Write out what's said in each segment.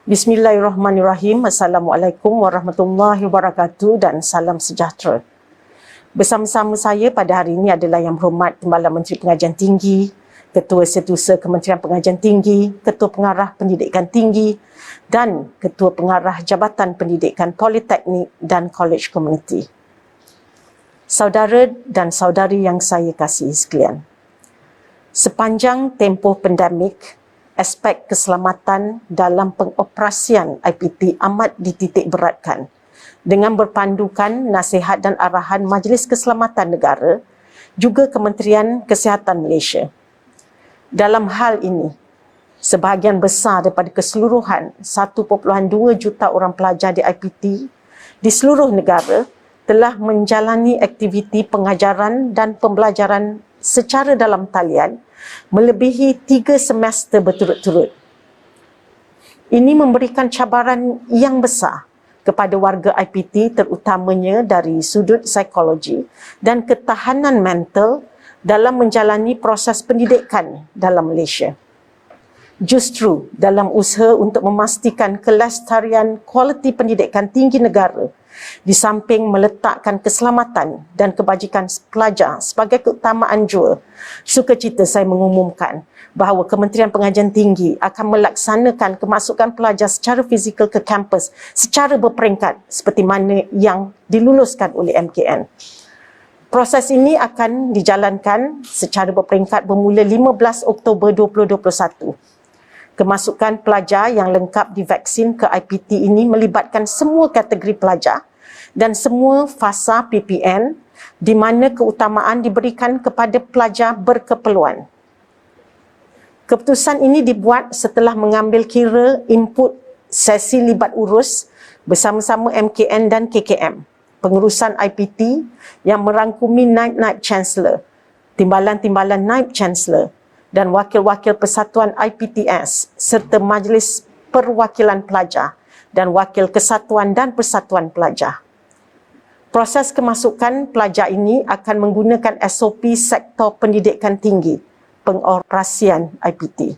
Bismillahirrahmanirrahim. Assalamualaikum warahmatullahi wabarakatuh dan salam sejahtera. Bersama-sama saya pada hari ini adalah Yang Berhormat Timbalan Menteri Pengajian Tinggi, Ketua Setiausaha Kementerian Pengajian Tinggi, Ketua Pengarah Pendidikan Tinggi dan Ketua Pengarah Jabatan Pendidikan Politeknik dan College Community. Saudara dan saudari yang saya kasihi sekalian, sepanjang tempoh pandemik, aspek keselamatan dalam pengoperasian IPT amat dititik beratkan dengan berpandukan nasihat dan arahan Majlis Keselamatan Negara juga Kementerian Kesihatan Malaysia. Dalam hal ini, sebahagian besar daripada keseluruhan 1.2 juta orang pelajar di IPT di seluruh negara telah menjalani aktiviti pengajaran dan pembelajaran secara dalam talian melebihi 3 semester berturut-turut. Ini memberikan cabaran yang besar kepada warga IPT terutamanya dari sudut psikologi dan ketahanan mental dalam menjalani proses pendidikan dalam Malaysia. Justru dalam usaha untuk memastikan kelestarian kualiti pendidikan tinggi negara, di samping meletakkan keselamatan dan kebajikan pelajar sebagai keutamaan jua, sukacita saya mengumumkan bahawa Kementerian Pengajian Tinggi akan melaksanakan kemasukan pelajar secara fizikal ke kampus secara berperingkat seperti mana yang diluluskan oleh MKN. Proses ini akan dijalankan secara berperingkat bermula 15 Oktober 2021. Kemasukan pelajar yang lengkap divaksin ke IPT ini melibatkan semua kategori pelajar dan semua fasa PPN di mana keutamaan diberikan kepada pelajar berkeperluan. Keputusan ini dibuat setelah mengambil kira input sesi libat urus bersama-sama MKN dan KKM, pengurusan IPT yang merangkumi Naib-Naib Chancellor, Timbalan-Timbalan Naib Chancellor dan wakil-wakil Persatuan IPTS serta Majlis Perwakilan Pelajar dan Wakil Kesatuan dan Persatuan Pelajar. Proses kemasukan pelajar ini akan menggunakan SOP Sektor Pendidikan Tinggi, pengoperasian IPT.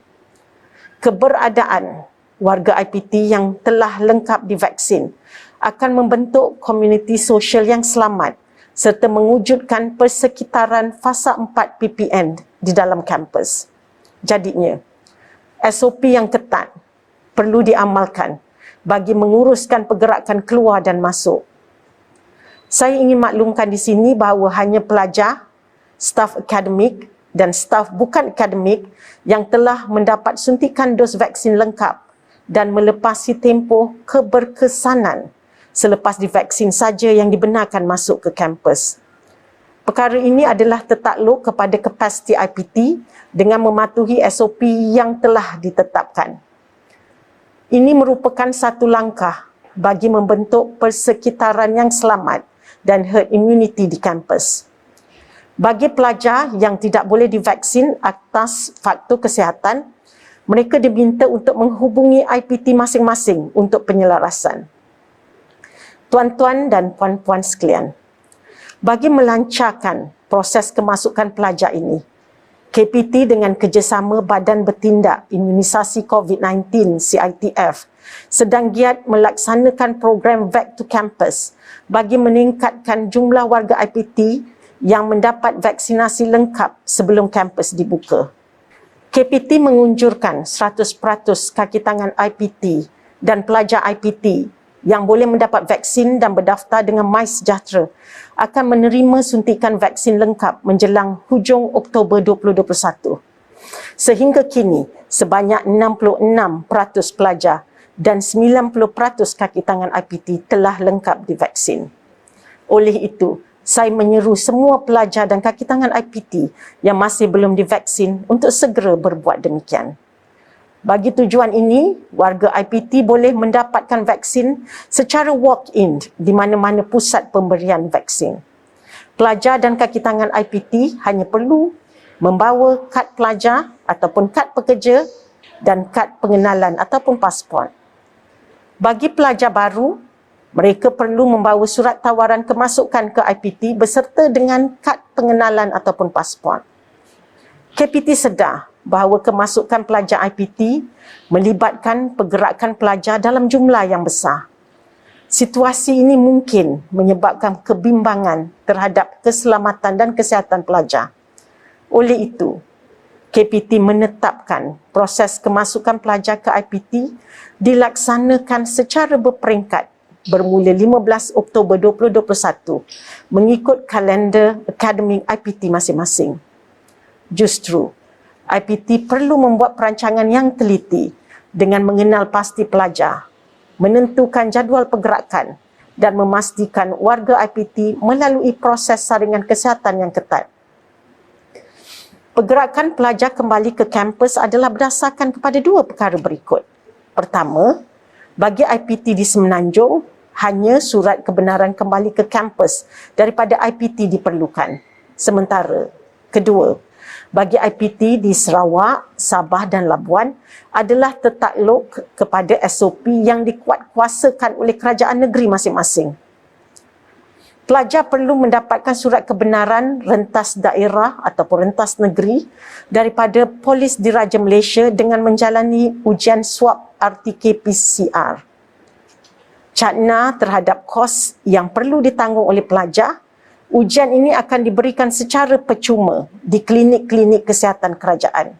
Keberadaan warga IPT yang telah lengkap divaksin akan membentuk komuniti sosial yang selamat serta mewujudkan persekitaran fasa 4 PPN di dalam kampus. Jadinya, SOP yang ketat perlu diamalkan bagi menguruskan pergerakan keluar dan masuk. Saya ingin maklumkan di sini bahawa hanya pelajar, staf akademik dan staf bukan akademik yang telah mendapat suntikan dos vaksin lengkap dan melepasi tempoh keberkesanan selepas divaksin saja yang dibenarkan masuk ke kampus. Perkara ini adalah tertakluk kepada kapasiti IPT dengan mematuhi SOP yang telah ditetapkan. Ini merupakan satu langkah bagi membentuk persekitaran yang selamat dan herd immunity di kampus. Bagi pelajar yang tidak boleh divaksin atas faktor kesihatan, mereka diminta untuk menghubungi IPT masing-masing untuk penyelarasan. Tuan-tuan dan puan-puan sekalian, bagi melancarkan proses kemasukan pelajar ini, KPT dengan kerjasama Badan Bertindak Imunisasi COVID-19 CITF sedang giat melaksanakan program Back to Campus bagi meningkatkan jumlah warga IPT yang mendapat vaksinasi lengkap sebelum kampus dibuka. KPT mengunjurkan 100% kaki tangan IPT dan pelajar IPT yang boleh mendapat vaksin dan berdaftar dengan MySejahtera akan menerima suntikan vaksin lengkap menjelang hujung Oktober 2021. Sehingga kini, sebanyak 66% pelajar dan 90% kaki tangan IPT telah lengkap divaksin. Oleh itu, saya menyeru semua pelajar dan kaki tangan IPT yang masih belum divaksin untuk segera berbuat demikian. Bagi tujuan ini, warga IPT boleh mendapatkan vaksin secara walk-in di mana-mana pusat pemberian vaksin. Pelajar dan kaki tangan IPT hanya perlu membawa kad pelajar ataupun kad pekerja dan kad pengenalan ataupun pasport. Bagi pelajar baru, mereka perlu membawa surat tawaran kemasukan ke IPT beserta dengan kad pengenalan ataupun pasport. KPT sedar bahawa kemasukan pelajar IPT melibatkan pergerakan pelajar dalam jumlah yang besar. Situasi ini mungkin menyebabkan kebimbangan terhadap keselamatan dan kesihatan pelajar. Oleh itu, KPT menetapkan proses kemasukan pelajar ke IPT dilaksanakan secara berperingkat bermula 15 Oktober 2021 mengikut kalender akademik IPT masing-masing. Justru, IPT perlu membuat perancangan yang teliti dengan mengenal pasti pelajar, menentukan jadual pergerakan dan memastikan warga IPT melalui proses saringan kesihatan yang ketat. Pergerakan pelajar kembali ke kampus adalah berdasarkan kepada dua perkara berikut. Pertama, bagi IPT di Semenanjung, hanya surat kebenaran kembali ke kampus daripada IPT diperlukan. Sementara, kedua, bagi IPT di Sarawak, Sabah dan Labuan adalah tertakluk kepada SOP yang dikuatkuasakan oleh kerajaan negeri masing-masing. Pelajar perlu mendapatkan surat kebenaran rentas daerah ataupun rentas negeri daripada Polis Diraja Malaysia dengan menjalani ujian swab RTK-PCR. Cakna terhadap kos yang perlu ditanggung oleh pelajar, ujian ini akan diberikan secara percuma di klinik-klinik kesihatan kerajaan.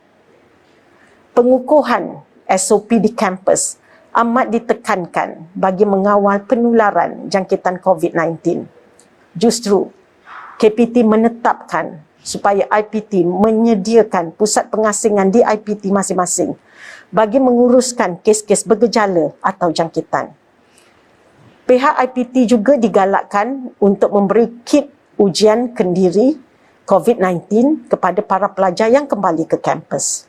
Pengukuhan SOP di kampus amat ditekankan bagi mengawal penularan jangkitan COVID-19. Justru, KPT menetapkan supaya IPT menyediakan pusat pengasingan di IPT masing-masing bagi menguruskan kes-kes bergejala atau jangkitan. Pihak IPT juga digalakkan untuk memberi kit ujian kendiri COVID-19 kepada para pelajar yang kembali ke kampus.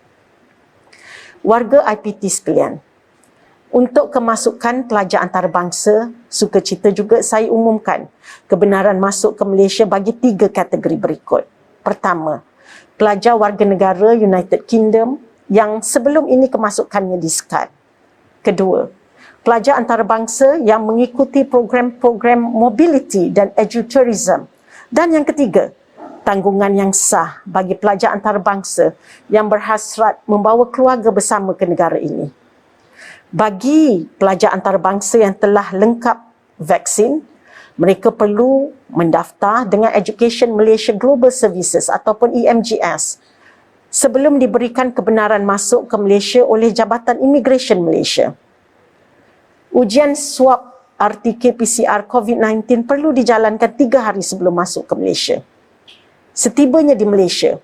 Warga IPT sekalian, untuk kemasukan pelajar antarabangsa, sukacita juga saya umumkan kebenaran masuk ke Malaysia bagi 3 kategori berikut. Pertama, pelajar warga negara United Kingdom yang sebelum ini kemasukannya disekat. Kedua, pelajar antarabangsa yang mengikuti program-program mobility dan edutourism. Dan yang ketiga, tanggungan yang sah bagi pelajar antarabangsa yang berhasrat membawa keluarga bersama ke negara ini. Bagi pelajar antarabangsa yang telah lengkap vaksin, mereka perlu mendaftar dengan Education Malaysia Global Services ataupun EMGS sebelum diberikan kebenaran masuk ke Malaysia oleh Jabatan Immigration Malaysia. Ujian swab RTK-PCR COVID-19 perlu dijalankan 3 hari sebelum masuk ke Malaysia. Setibanya di Malaysia,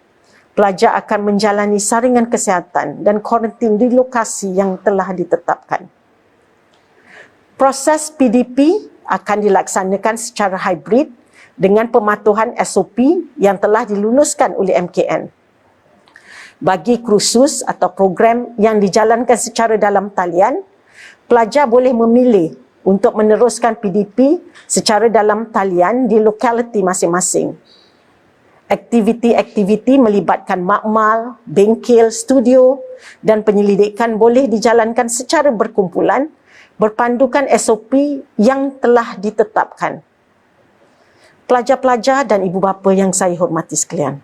pelajar akan menjalani saringan kesihatan dan kuarantin di lokasi yang telah ditetapkan. Proses PDP akan dilaksanakan secara hybrid dengan pematuhan SOP yang telah diluluskan oleh MKN. Bagi kursus atau program yang dijalankan secara dalam talian, pelajar boleh memilih untuk meneruskan PDP secara dalam talian di lokaliti masing-masing. Aktiviti-aktiviti melibatkan makmal, bengkel, studio dan penyelidikan boleh dijalankan secara berkumpulan berpandukan SOP yang telah ditetapkan. Pelajar-pelajar dan ibu bapa yang saya hormati sekalian,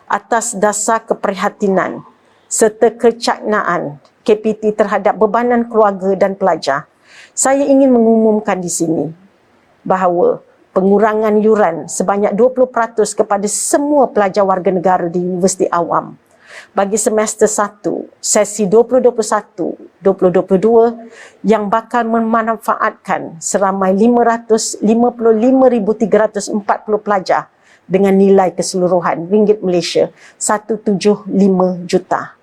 atas dasar keprihatinan serta kecaknaan KPT terhadap bebanan keluarga dan pelajar, saya ingin mengumumkan di sini bahawa pengurangan yuran sebanyak 20% kepada semua pelajar warga negara di Universiti Awam bagi semester 1, sesi 2021-2022 yang bakal memanfaatkan seramai 555,340 pelajar dengan nilai keseluruhan ringgit Malaysia 175 juta.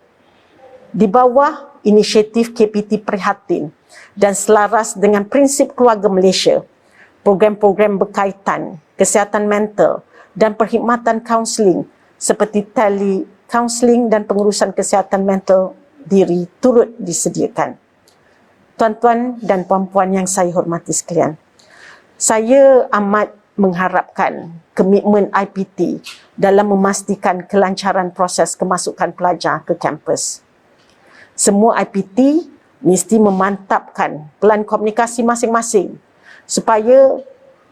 Di bawah inisiatif KPT Prihatin dan selaras dengan prinsip keluarga Malaysia, program-program berkaitan kesihatan mental dan perkhidmatan kaunseling seperti tele-kaunseling dan pengurusan kesihatan mental diri turut disediakan. Tuan-tuan dan puan-puan yang saya hormati sekalian, saya amat mengharapkan komitmen IPT dalam memastikan kelancaran proses kemasukan pelajar ke kampus. Semua IPT mesti memantapkan pelan komunikasi masing-masing supaya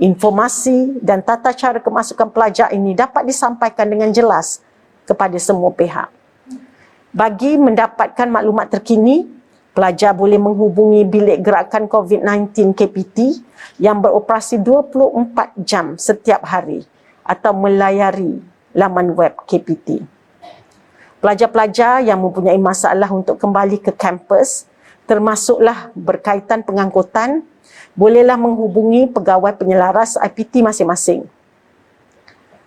informasi dan tata cara kemasukan pelajar ini dapat disampaikan dengan jelas kepada semua pihak. Bagi mendapatkan maklumat terkini, pelajar boleh menghubungi bilik gerakan COVID-19 KPT yang beroperasi 24 jam setiap hari atau melayari laman web KPT. Pelajar-pelajar yang mempunyai masalah untuk kembali ke kampus, termasuklah berkaitan pengangkutan, bolehlah menghubungi pegawai penyelaras IPT masing-masing.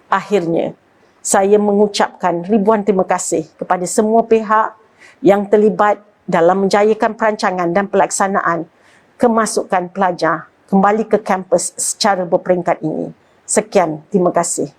Akhirnya, saya mengucapkan ribuan terima kasih kepada semua pihak yang terlibat dalam menjayakan perancangan dan pelaksanaan kemasukan pelajar kembali ke kampus secara berperingkat ini. Sekian, terima kasih.